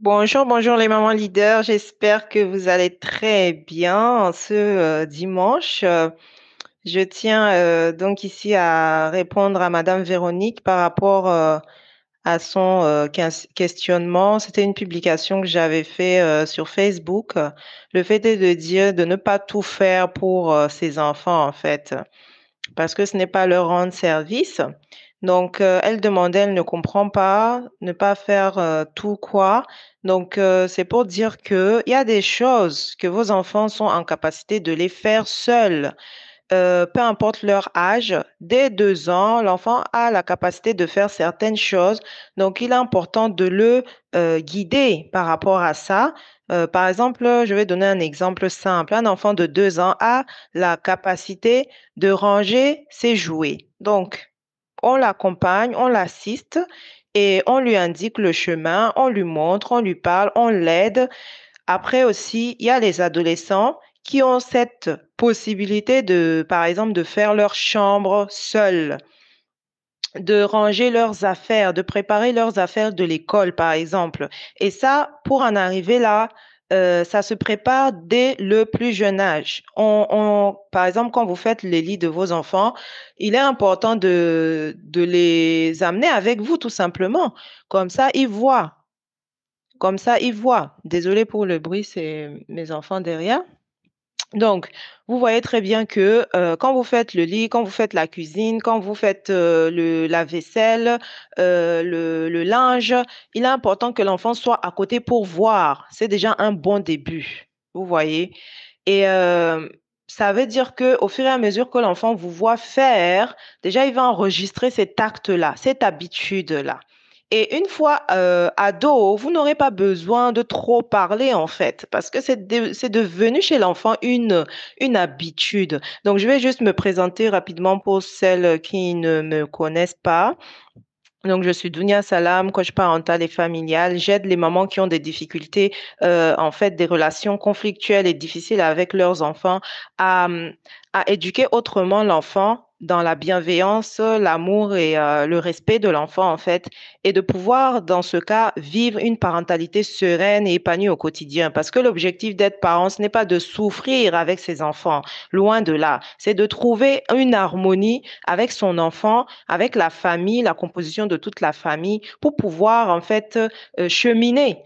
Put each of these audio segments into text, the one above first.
Bonjour, bonjour les mamans leaders. J'espère que vous allez très bien en ce dimanche. Je tiens donc ici à répondre à Madame Véronique par rapport à son questionnement. C'était une publication que j'avais fait sur Facebook. Le fait est de dire de ne pas tout faire pour ses enfants en fait parce que ce n'est pas leur rendre service. Donc, elle demandait, elle ne comprend pas, ne pas faire tout quoi. Donc, c'est pour dire qu'il y a des choses que vos enfants sont en capacité de les faire seuls, peu importe leur âge. Dès 2 ans, l'enfant a la capacité de faire certaines choses. Donc, il est important de le guider par rapport à ça. Par exemple, je vais donner un exemple simple. Un enfant de 2 ans a la capacité de ranger ses jouets. Donc, on l'accompagne, on l'assiste et on lui indique le chemin, on lui montre, on lui parle, on l'aide. Après aussi, il y a les adolescents qui ont cette possibilité de, par exemple, de faire leur chambre seuls, de ranger leurs affaires, de préparer leurs affaires de l'école, par exemple. Et ça, pour en arriver là, ça se prépare dès le plus jeune âge. Par exemple, quand vous faites les lits de vos enfants, il est important de les amener avec vous, tout simplement. Comme ça, ils voient. Comme ça, ils voient. Désolée pour le bruit, c'est mes enfants derrière. Donc, vous voyez très bien que quand vous faites le lit, quand vous faites la cuisine, quand vous faites la vaisselle, le linge, il est important que l'enfant soit à côté pour voir. C'est déjà un bon début, vous voyez. Et ça veut dire que au fur et à mesure que l'enfant vous voit faire, déjà, il va enregistrer cet acte-là, cette habitude-là. Et une fois ado, vous n'aurez pas besoin de trop parler en fait, parce que c'est devenu chez l'enfant une habitude. Donc, je vais juste me présenter rapidement pour celles qui ne me connaissent pas. Donc, je suis Dounia Salam, coach parental et familial. J'aide les mamans qui ont des difficultés, en fait, des relations conflictuelles et difficiles avec leurs enfants à, à éduquer autrement l'enfant dans la bienveillance, l'amour et le respect de l'enfant, en fait, et de pouvoir, dans ce cas, vivre une parentalité sereine et épanouie au quotidien. Parce que l'objectif d'être parent, ce n'est pas de souffrir avec ses enfants, loin de là. C'est de trouver une harmonie avec son enfant, avec la famille, la composition de toute la famille, pour pouvoir en fait cheminer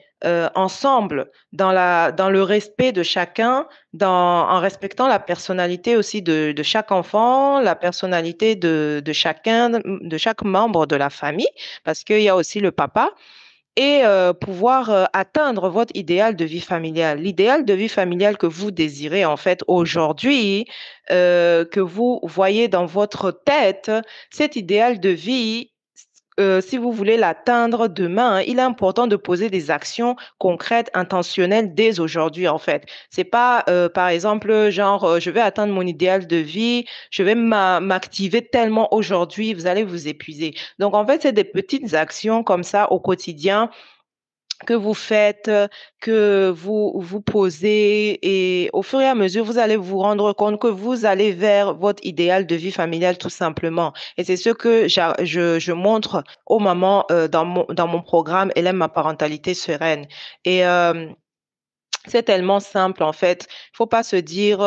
ensemble dans le respect de chacun, en respectant la personnalité aussi de chaque enfant, la personnalité de chacun, de chaque membre de la famille, parce qu'il y a aussi le papa et pouvoir atteindre votre idéal de vie familiale. L'idéal de vie familiale que vous désirez en fait aujourd'hui, que vous voyez dans votre tête, cet idéal de vie, si vous voulez l'atteindre demain, il est important de poser des actions concrètes, intentionnelles dès aujourd'hui en fait. C'est pas, par exemple, genre, je vais atteindre mon idéal de vie, je vais m'activer tellement aujourd'hui, vous allez vous épuiser. Donc, en fait, c'est des petites actions comme ça au quotidien que vous faites, que vous posez et au fur et à mesure, vous allez vous rendre compte que vous allez vers votre idéal de vie familiale tout simplement. Et c'est ce que je montre aux mamans dans mon programme Élève ma parentalité sereine. Et c'est tellement simple en fait. Il faut pas se dire,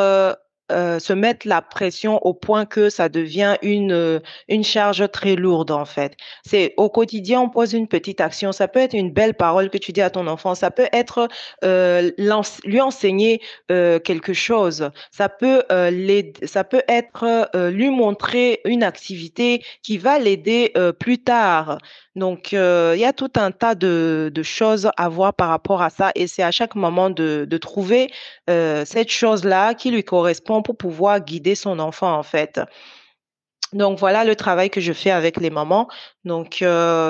se mettre la pression au point que ça devient une charge très lourde en fait. C'est au quotidien, on pose une petite action. Ça peut être une belle parole que tu dis à ton enfant. Ça peut être lui enseigner quelque chose. Ça peut être lui montrer une activité qui va l'aider plus tard. Donc, il y a tout un tas de choses à voir par rapport à ça et c'est à chaque moment de trouver cette chose-là qui lui correspond pour pouvoir guider son enfant, en fait. Donc, voilà le travail que je fais avec les mamans. Donc,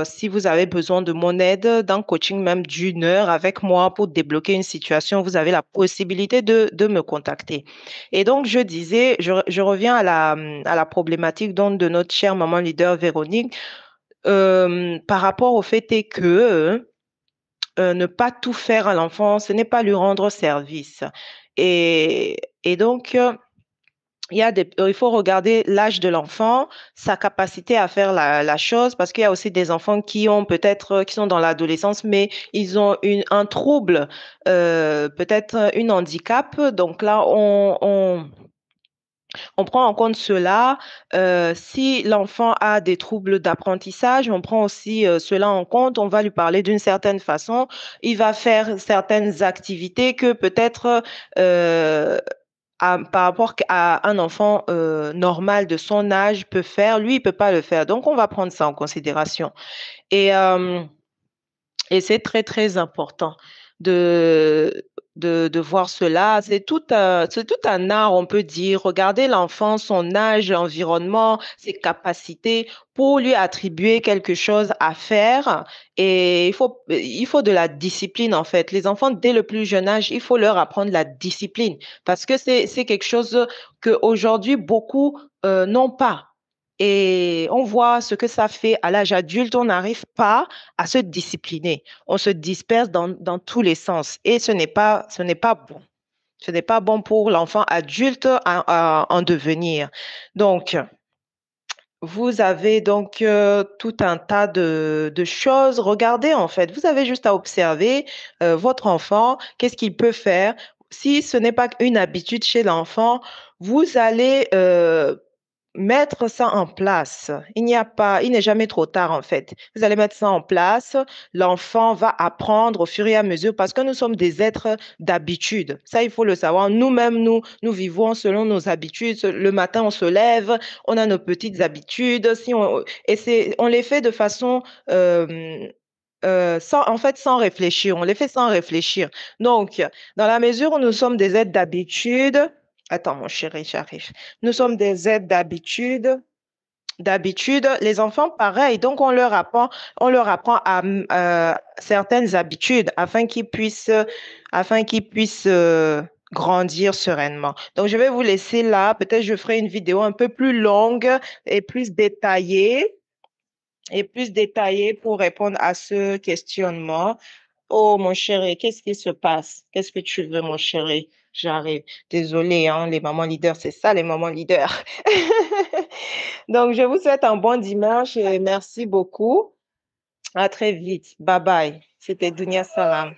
si vous avez besoin de mon aide, d'un coaching même d'1 heure avec moi pour débloquer une situation, vous avez la possibilité de me contacter. Et donc, je disais, je reviens à la problématique donc, de notre chère maman leader Véronique par rapport au fait est que ne pas tout faire à l'enfant, ce n'est pas lui rendre service. Et donc, il faut regarder l'âge de l'enfant, sa capacité à faire la chose, parce qu'il y a aussi des enfants qui ont peut-être, qui sont dans l'adolescence, mais ils ont un trouble, peut-être une handicap. Donc là, on prend en compte cela. Si l'enfant a des troubles d'apprentissage, on prend aussi cela en compte. On va lui parler d'une certaine façon. Il va faire certaines activités que peut-être par rapport à un enfant normal de son âge peut faire, lui, il peut pas le faire. Donc, on va prendre ça en considération. Et, euh, et c'est très, très important de, de voir cela. C'est tout un art, on peut dire. Regarder l'enfant, son âge, l'environnement, ses capacités pour lui attribuer quelque chose à faire. Et il faut de la discipline, en fait. Les enfants, dès le plus jeune âge, il faut leur apprendre la discipline parce que c'est quelque chose qu'aujourd'hui, beaucoup n'ont pas. Et on voit ce que ça fait à l'âge adulte, on n'arrive pas à se discipliner. On se disperse dans tous les sens et ce n'est pas bon. Ce n'est pas bon pour l'enfant adulte en devenir. Donc, vous avez donc tout un tas de choses. Regardez, en fait, vous avez juste à observer votre enfant, qu'est-ce qu'il peut faire. Si ce n'est pas une habitude chez l'enfant, vous allez mettre ça en place. Il n'est jamais trop tard en fait. Vous allez mettre ça en place. L'enfant va apprendre au fur et à mesure parce que nous sommes des êtres d'habitude. Ça, il faut le savoir. Nous-mêmes, nous vivons selon nos habitudes. Le matin, on se lève, on a nos petites habitudes. On les fait de façon en fait, sans réfléchir. On les fait sans réfléchir. Donc, dans la mesure où nous sommes des êtres d'habitude, attends, mon chéri, j'arrive. Nous sommes des êtres d'habitude. D'habitude, les enfants, pareil. Donc, on leur apprend certaines habitudes afin qu'ils puissent grandir sereinement. Donc, je vais vous laisser là. Peut-être je ferai une vidéo un peu plus longue et plus détaillée pour répondre à ce questionnement. Oh, mon chéri, qu'est-ce qui se passe? Qu'est-ce que tu veux, mon chéri? J'arrive. Désolée, hein, les mamans leaders, c'est ça, les mamans leaders. Donc, je vous souhaite un bon dimanche et merci beaucoup. À très vite. Bye bye. C'était Dunia Salam.